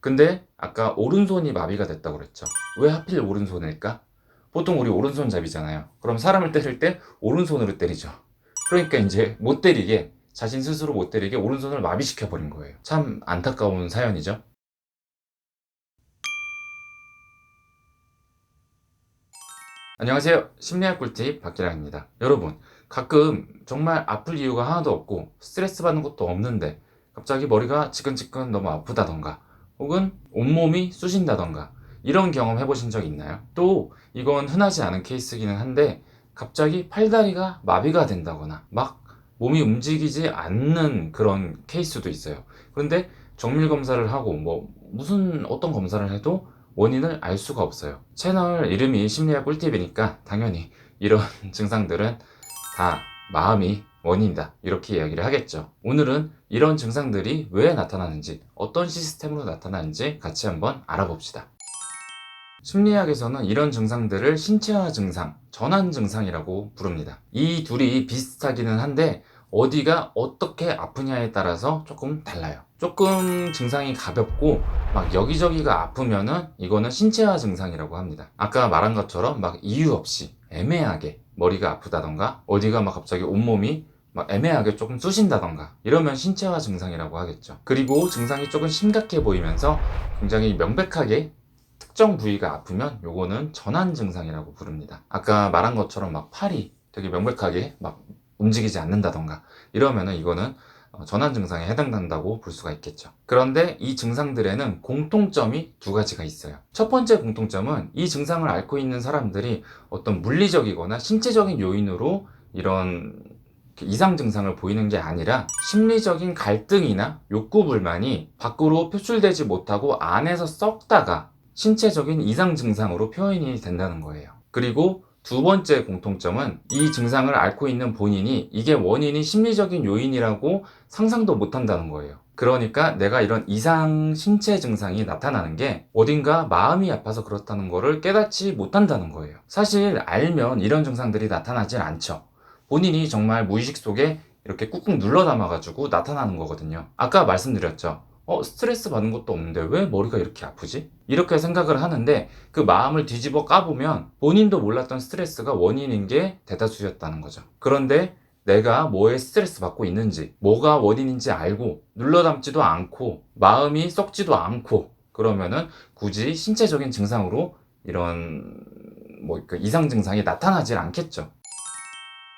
근데 아까 오른손이 마비가 됐다고 그랬죠. 왜 하필 오른손일까? 보통 우리 오른손잡이잖아요. 그럼 사람을 때릴 때 오른손으로 때리죠. 그러니까 이제 못 때리게, 자신 스스로 못 때리게 오른손을 마비시켜 버린 거예요. 참 안타까운 사연이죠. 안녕하세요. 심리학 꿀팁 박기량입니다. 여러분, 가끔 정말 아플 이유가 하나도 없고 스트레스 받는 것도 없는데 갑자기 머리가 지끈지끈 너무 아프다던가 혹은 온몸이 쑤신다던가 이런 경험 해보신 적 있나요? 또 이건 흔하지 않은 케이스기는 한데 갑자기 팔다리가 마비가 된다거나 막 몸이 움직이지 않는 그런 케이스도 있어요. 그런데 정밀 검사를 하고 뭐 무슨 어떤 검사를 해도 원인을 알 수가 없어요. 채널 이름이 심리학 꿀팁이니까 당연히 이런 증상들은 다 마음이 원인이다, 이렇게 이야기를 하겠죠. 오늘은 이런 증상들이 왜 나타나는지, 어떤 시스템으로 나타나는지 같이 한번 알아봅시다. 심리학에서는 이런 증상들을 신체화 증상, 전환 증상이라고 부릅니다. 이 둘이 비슷하기는 한데 어디가 어떻게 아프냐에 따라서 조금 달라요. 조금 증상이 가볍고 막 여기저기가 아프면은 이거는 신체화 증상이라고 합니다. 아까 말한 것처럼 막 이유 없이 애매하게 머리가 아프다던가 어디가 막 갑자기 온몸이 막 애매하게 조금 쑤신다던가 이러면 신체화 증상이라고 하겠죠. 그리고 증상이 조금 심각해 보이면서 굉장히 명백하게 특정 부위가 아프면 요거는 전환 증상이라고 부릅니다. 아까 말한 것처럼 막 팔이 되게 명백하게 막 움직이지 않는다던가 이러면은 이거는 전환 증상에 해당된다고 볼 수가 있겠죠. 그런데 이 증상들에는 공통점이 두 가지가 있어요. 첫 번째 공통점은 이 증상을 앓고 있는 사람들이 어떤 물리적이거나 신체적인 요인으로 이런 이상 증상을 보이는 게 아니라 심리적인 갈등이나 욕구 불만이 밖으로 표출되지 못하고 안에서 썩다가 신체적인 이상 증상으로 표현이 된다는 거예요. 그리고 두 번째 공통점은 이 증상을 앓고 있는 본인이 이게 원인이 심리적인 요인이라고 상상도 못 한다는 거예요. 그러니까 내가 이런 이상 신체 증상이 나타나는 게 어딘가 마음이 아파서 그렇다는 거를 깨닫지 못한다는 거예요. 사실 알면 이런 증상들이 나타나질 않죠. 본인이 정말 무의식 속에 이렇게 꾹꾹 눌러 담아가지고 나타나는 거거든요. 아까 말씀드렸죠. 스트레스 받는 것도 없는데 왜 머리가 이렇게 아프지? 이렇게 생각을 하는데 그 마음을 뒤집어 까보면 본인도 몰랐던 스트레스가 원인인 게 대다수였다는 거죠. 그런데 내가 뭐에 스트레스 받고 있는지, 뭐가 원인인지 알고 눌러 담지도 않고 마음이 썩지도 않고 그러면은 굳이 신체적인 증상으로 이런 그 이상 증상이 나타나질 않겠죠.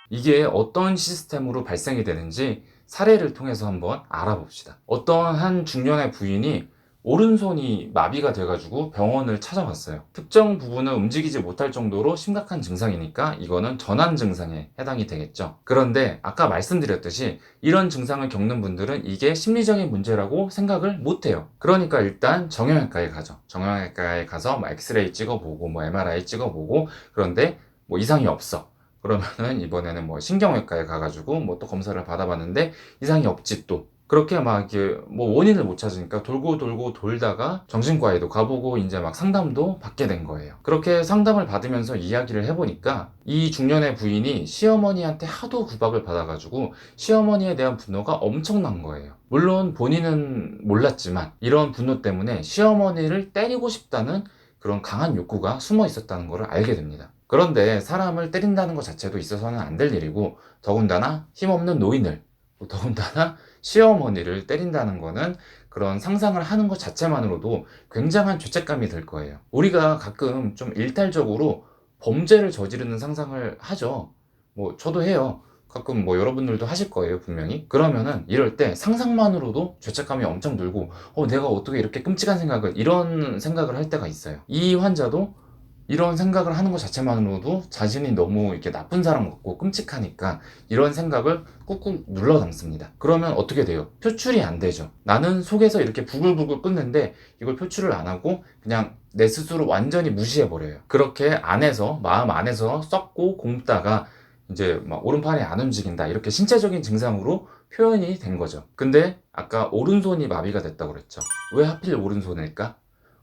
이게 어떤 시스템으로 발생이 되는지 사례를 통해서 한번 알아봅시다. 어떤 한 중년의 부인이 오른손이 마비가 돼가지고 병원을 찾아갔어요. 특정 부분은 움직이지 못할 정도로 심각한 증상이니까 이거는 전환 증상에 해당이 되겠죠. 그런데 아까 말씀드렸듯이 이런 증상을 겪는 분들은 이게 심리적인 문제라고 생각을 못해요. 그러니까 일단 정형외과에 가죠. 정형외과에 가서 뭐 엑스레이 찍어보고 뭐 MRI 찍어보고 그런데 뭐 이상이 없어. 그러면은 이번에는 뭐 신경외과에 가가지고 뭐 또 검사를 받아봤는데 이상이 없지 또. 그렇게 막 이렇게 뭐 원인을 못 찾으니까 돌고 돌고 돌다가 정신과에도 가보고 이제 막 상담도 받게 된 거예요. 그렇게 상담을 받으면서 이야기를 해보니까 이 중년의 부인이 시어머니한테 하도 구박을 받아가지고 시어머니에 대한 분노가 엄청난 거예요. 물론 본인은 몰랐지만 이런 분노 때문에 시어머니를 때리고 싶다는 그런 강한 욕구가 숨어 있었다는 것을 알게 됩니다. 그런데 사람을 때린다는 것 자체도 있어서는 안 될 일이고 더군다나 힘없는 노인을 더군다나 시어머니를 때린다는 거는 그런 상상을 하는 것 자체만으로도 굉장한 죄책감이 들 거예요. 우리가 가끔 좀 일탈적으로 범죄를 저지르는 상상을 하죠. 뭐 저도 해요. 가끔 뭐 여러분들도 하실 거예요, 분명히. 그러면은 이럴 때 상상만으로도 죄책감이 엄청 들고 내가 어떻게 이렇게 끔찍한 생각을 이런 생각을 할 때가 있어요. 이 환자도 이런 생각을 하는 것 자체만으로도 자신이 너무 이렇게 나쁜 사람 같고 끔찍하니까 이런 생각을 꾹꾹 눌러 담습니다. 그러면 어떻게 돼요? 표출이 안 되죠. 나는 속에서 이렇게 부글부글 끓는데 이걸 표출을 안 하고 그냥 내 스스로 완전히 무시해 버려요. 그렇게 안에서 마음 안에서 썩고 굼다가 이제 막 오른팔이 안 움직인다 이렇게 신체적인 증상으로 표현이 된 거죠. 근데 아까 오른손이 마비가 됐다고 그랬죠. 왜 하필 오른손일까?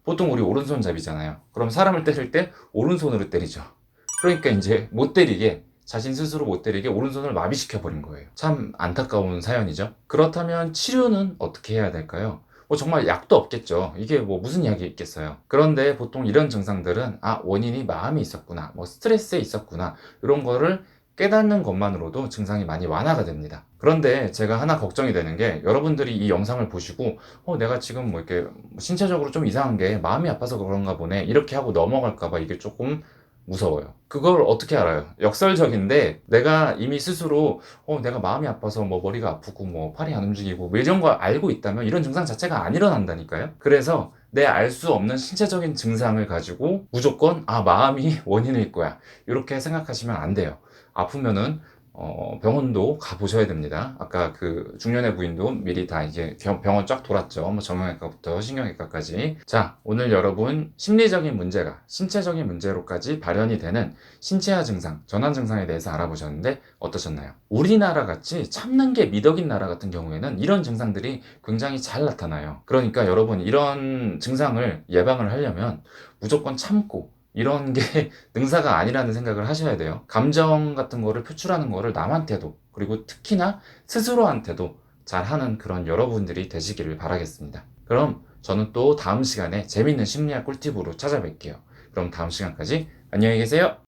보통 우리 오른손잡이잖아요. 그럼 사람을 때릴 때 오른손으로 때리죠. 그러니까 이제 못 때리게, 자신 스스로 못 때리게 오른손을 마비시켜 버린 거예요. 참 안타까운 사연이죠. 그렇다면 치료는 어떻게 해야 될까요? 정말 약도 없겠죠. 이게 뭐 무슨 약이 있겠어요. 그런데 보통 이런 증상들은 원인이 마음이 있었구나, 뭐 스트레스에 있었구나, 이런 거를 깨닫는 것만으로도 증상이 많이 완화가 됩니다. 그런데 제가 하나 걱정이 되는 게, 여러분들이 이 영상을 보시고 내가 지금 뭐 이렇게 신체적으로 좀 이상한 게 마음이 아파서 그런가 보네, 이렇게 하고 넘어갈까 봐 이게 조금 무서워요. 그걸 어떻게 알아요? 역설적인데, 내가 이미 스스로 내가 마음이 아파서 뭐 머리가 아프고 뭐 팔이 안 움직이고 뭐 이런 걸 알고 있다면 이런 증상 자체가 안 일어난다니까요. 그래서 내 알 수 없는 신체적인 증상을 가지고 무조건 마음이 원인일 거야, 이렇게 생각하시면 안 돼요. 아프면은 병원도 가보셔야 됩니다. 아까 그 중년의 부인도 미리 다 이제 병원 쫙 돌았죠. 뭐 정형외과부터 신경외과까지. 자, 오늘 여러분 심리적인 문제가 신체적인 문제로까지 발현이 되는 신체화 증상, 전환 증상에 대해서 알아보셨는데 어떠셨나요? 우리나라 같이 참는 게 미덕인 나라 같은 경우에는 이런 증상들이 굉장히 잘 나타나요. 그러니까 여러분, 이런 증상을 예방을 하려면 무조건 참고, 이런 게 능사가 아니라는 생각을 하셔야 돼요. 감정 같은 거를 표출하는 거를 남한테도, 그리고 특히나 스스로한테도 잘하는 그런 여러분들이 되시기를 바라겠습니다. 그럼 저는 또 다음 시간에 재밌는 심리학 꿀팁으로 찾아뵐게요. 그럼 다음 시간까지 안녕히 계세요.